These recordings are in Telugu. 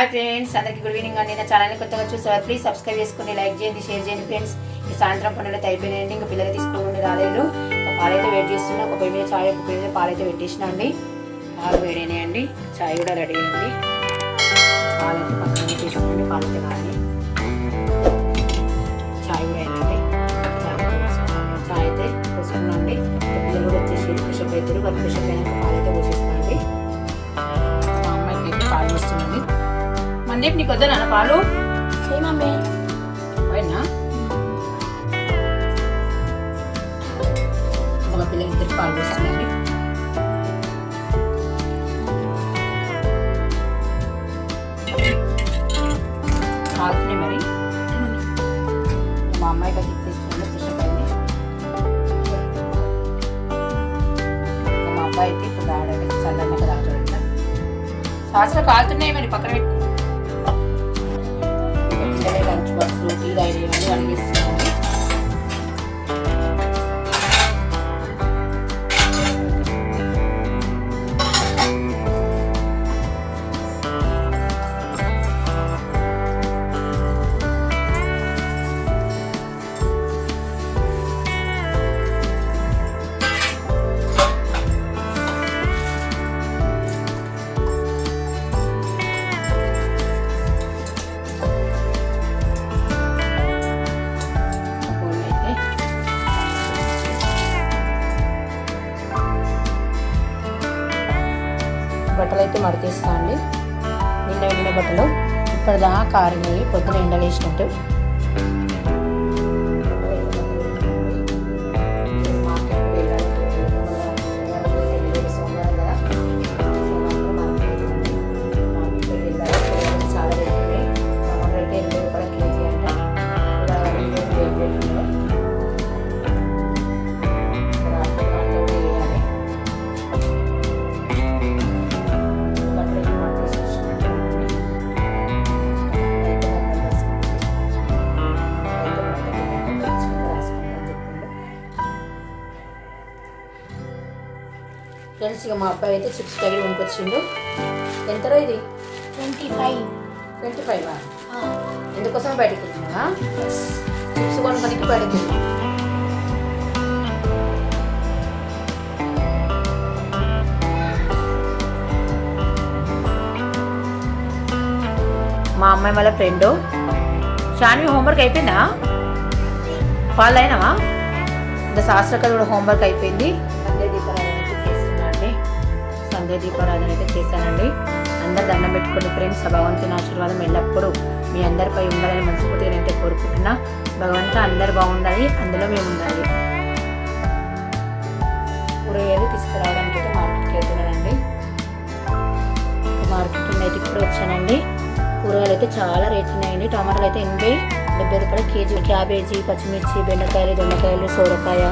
హాయ్ ఫ్రెండ్స్, అందరికీ గుడ్ ఈవినింగ్ అండి. నా ఛానల్ని కొత్తగా చూసారు, ప్లీజ్ సబ్స్క్రైబ్ చేసుకుని లైక్ చేయండి, షేర్ చేయండి ఫ్రెండ్స్. ఈ సాయంత్రం పనులు అయితే అయిపోయినాయండి. ఇంకా పిల్లలు తీసుకుని నుండి రాలేదు. పాలైతే వెయిట్ చేస్తున్నా. ఒక పొయ్యి మీద చాయ్, ఒక పొయ్యి మీద పాలైతే పెట్టేసిన అండి. పాలు వేడైనాయండి, చాయ్ కూడా రెడీ అయింది. పాలైతే పక్కన తీసుకోండి, పాలైతే కానీ చాయ్ కూడా అయిందండి. చాయ్ అయితే పోసుకున్నాండి. పిల్లలు కూడా వచ్చేసి ఫ్రెషప్ అవుతారు. వాళ్ళు ఫ్రెషప్ అయినాక పాలైతే పోసేస్తానండి. మా అమ్మాయికి అయితే పాలు వస్తుందండి. మందేపు నీకు వద్దా నాన్న పాలు? మమ్మీ పోయినా మా పిల్లలిద్దరికి పాలు వస్తుందండి. కాలుతున్నాయి మరి. మా అమ్మాయికి అది తీసుకుంటే ఫ్రెషప్ అయింది. మా అబ్బాయి అయితే ఇప్పుడు తాగడానికి చల్లన్నక తాగుతాడంట. సాసులు కాలుతున్నాయి మరి, పక్కన పెట్టుకో. లంచ్ బాక్స్ టీ రైలు అనిపిస్తున్నాను. బట్టలు అయితే మడతేస్తా అండి. నిన్న బట్టలు ఇప్పటిదాకా కారినాయి, పొద్దున ఎండలు వేసినట్టు. ఫ్రెండ్స్, ఇక మా అబ్బాయి అయితే చిప్స్ ప్యాకెట్ కొనుక్కొచ్చిండు. ఎంతలో ఇది? 25. ఎందుకోసం బయటకు వెళ్తున్నావా? చిప్స్ కొనుక్కోనికి బయటకు వెళ్తున్నా. మా అమ్మాయి వాళ్ళ ఫ్రెండ్ షాన్వి హోంవర్క్ అయిపోయిందా? వాళ్ళు అయినావా? ఇంకా శాస్త్రకళ కూడా హోంవర్క్ అయిపోయింది. సంధ్య దీపారాధన అయితే చేశానండి. అందరు దండం పెట్టుకోండి ఫ్రెండ్స్. భగవంతుని ఆశీర్వాదం ఎల్లప్పుడూ మీ అందరిపై ఉండాలని మనస్ఫూర్తిగా నేనైతే కోరుకుంటున్నా. భగవంతుడు అందరు బాగుండాలి, అందులో మేము ఉండాలి. కూరగాయలు తీసుకురావడానికి అయితే మార్కెట్కి వెళ్తున్నానండి. మార్కెట్ నుండి అయితే ఇప్పుడు వచ్చానండి. కూరగాయలు అయితే చాలా రేట్లు ఉన్నాయండి. టమాటాలు అయితే 80-70 రూపాయలు కేజీ. క్యాబేజీ, పచ్చిమిర్చి, బెండకాయలు, దొండకాయలు, సోరకాయ,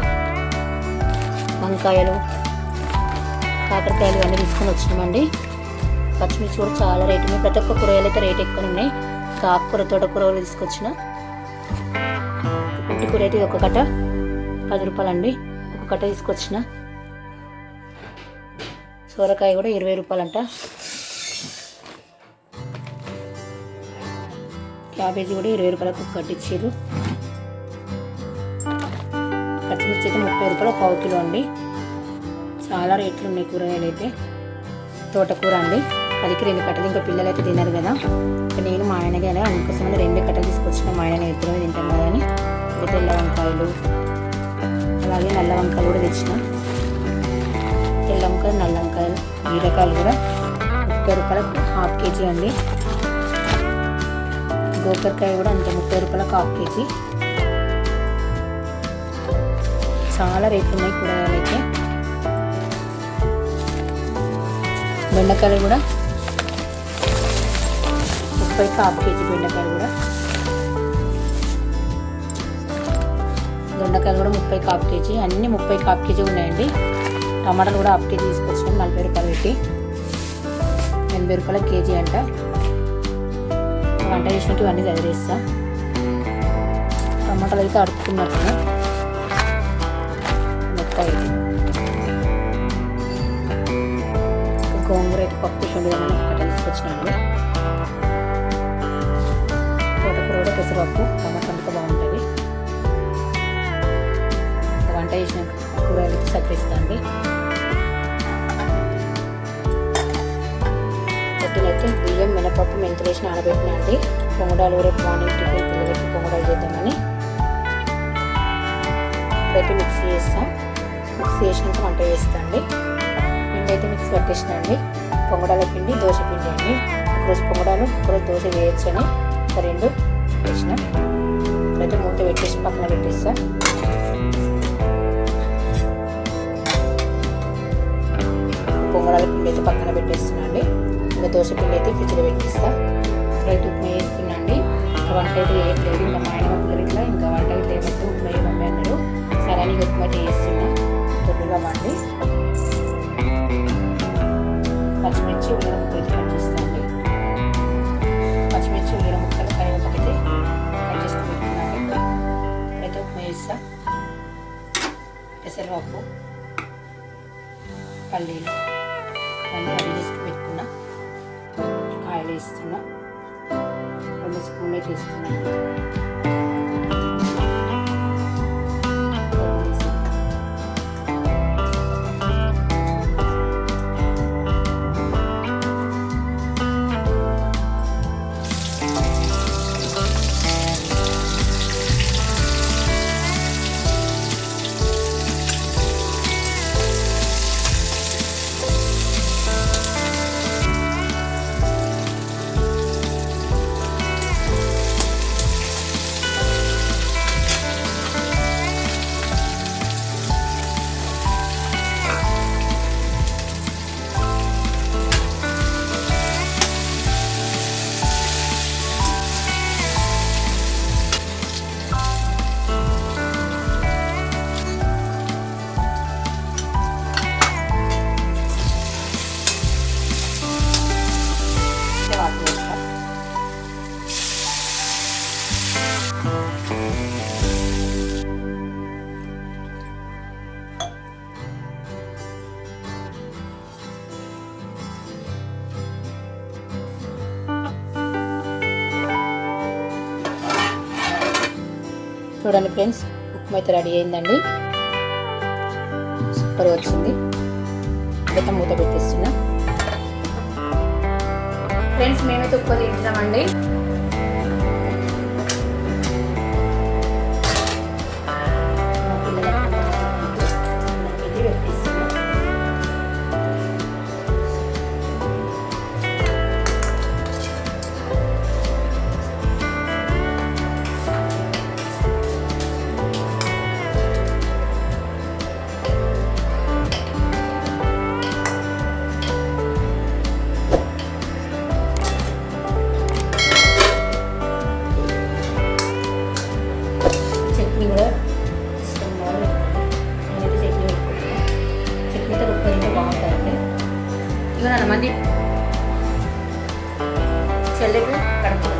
వంకాయలు, కాకరకాయలు అన్నీ తీసుకొని వచ్చినామండి. పచ్చిమిర్చి కూడా చాలా రేటు ఉన్నాయి. ప్రతి ఒక్క కూరగాయలు అయితే రేట్ ఎక్కువ ఉన్నాయి. ఆకుకూర, తోటకూరలు తీసుకొచ్చిన. ఇంటి కూర అయితే ఒక కట్ట 10 రూపాయలు అండి. ఒక కట్ట తీసుకొచ్చిన. సోరకాయ కూడా 20 రూపాయలు అంట. క్యాబేజీ కూడా 20 రూపాయలకు ఒక కట్ట ఇచ్చారు. పచ్చిమిర్చి అయితే 30 రూపాయలు 1/4 కిలో అండి. చాలా రేట్లు ఉన్నాయి కూరగాయలు అయితే. తోటకూర అండి 10కి 2 కట్టలు. ఇంకా పిల్లలు అయితే తినరు కదా, నేను మా ఆయనకి అలా అందుకోసమని 2 కట్టలు తీసుకొచ్చిన. మా ఆయన ఇద్దరు తింటాం కదా అని. తెల్ల వంకాయలు అలాగే నల్ల వంకాయలు కూడా తెచ్చిన. తెల్ల వంకాయలు, నల్ల వంకాయలు, బీరకాయలు కూడా 30 రూపాయలకు 1/2 కేజీ అండి. గోకరకాయ కూడా అంతే 30 రూపాయలకు 1/2 కేజీ. చాలా రేట్లు ఉన్నాయి కూరగాయలు అయితే. బెండకాయలు కూడా 30కి 1/2 కేజీ. బెండకాయలు కూడా, దొండకాయలు కూడా 30కి 1/2 కేజీ. అన్నీ 30కి 1/2 కేజీ ఉన్నాయండి. టమాటాలు కూడా 1/2 కేజీ తీసుకొచ్చినాం. 40 రూపాయలు పెట్టి 80 రూపాయల కేజీ అంట. వంట చేసినట్టు ఇవన్నీ చదివేస్తా. టమాటాలు అయితే అడుక్కున్నట్టు మొత్తం. గోంగూర అయితే పప్పు చూడగానే ఒకటి తీసుకొచ్చినాను. పెసరపప్పు టమాటా వండుక బాగుంటుంది. వంట చేసినాక కూరగాయలకి సక్కరిస్తాండి. పొద్దునైతే బియ్యం మినపప్పు మెంతులు వేసి నానబెట్టినండి. పొంగడాలు రేపు మార్నింగ్ టిఫిన్ పిల్లలకి పొంగడాలు చేద్దామని ఇప్పుడైతే మిక్సీ చేస్తాం. మిక్సీ చేసినాక వంట చేస్తాండి. పిండి అయితే మిక్సీ పట్టేసినండి. పొంగడాల పిండి దోశ పిండి అండి. ఒకరోజు పొంగడాలు ఒకరోజు దోశ చేయొచ్చు అని రెండు వేసిన. ఇప్పుడైతే మూత పెట్టేసి పక్కన పెట్టేస్తా. పొంగడాల పిండి అయితే పక్కన పెట్టేస్తున్నా అండి. ఇంకా దోశ పిండి అయితే ఫ్రిడ్జ్లో పెట్టేస్తా. ఇప్పుడైతే ఉప్మా వేస్తున్నా అండి. ఇంకా వంట అయితే వేయట్లేదు. ఇంకా మా ఆయన పిల్లలు ఇట్లా ఇంకా వంట అయితే ఏమంటే ఉప్మా వేయమని అన్నారు. సగానికి ఉప్మా చేస్తున్నా దొడ్డుగా వండి. పచ్చిమిర్చి ఉల్లిగడ్డ ముక్కలు కట్ చేస్తాండి. పచ్చిమిర్చి ఉల్లిగడ్డ ముక్కలు కరివేపాకు అయితే కట్ చేసుకుని పెట్టుకున్నాను. ఇప్పుడైతే ఉప్మా వేస్తా. పెసరపప్పు పల్లీలు అన్నీ రెడీ చేసుకుని పెట్టుకున్నా. కాయలు వేస్తున్నా. 2 స్పూన్లు అయితే వేస్తున్నా. చూడండి ఫ్రెండ్స్, ఉప్మా అయితే రెడీ అయిందండి. సూపర్ వచ్చింది. అయితే మూత పెట్టేస్తున్నా. ఫ్రెండ్స్ మేమైతే ఉప్మా తింటున్నామండి. మంది చెల్లెకు కడుపు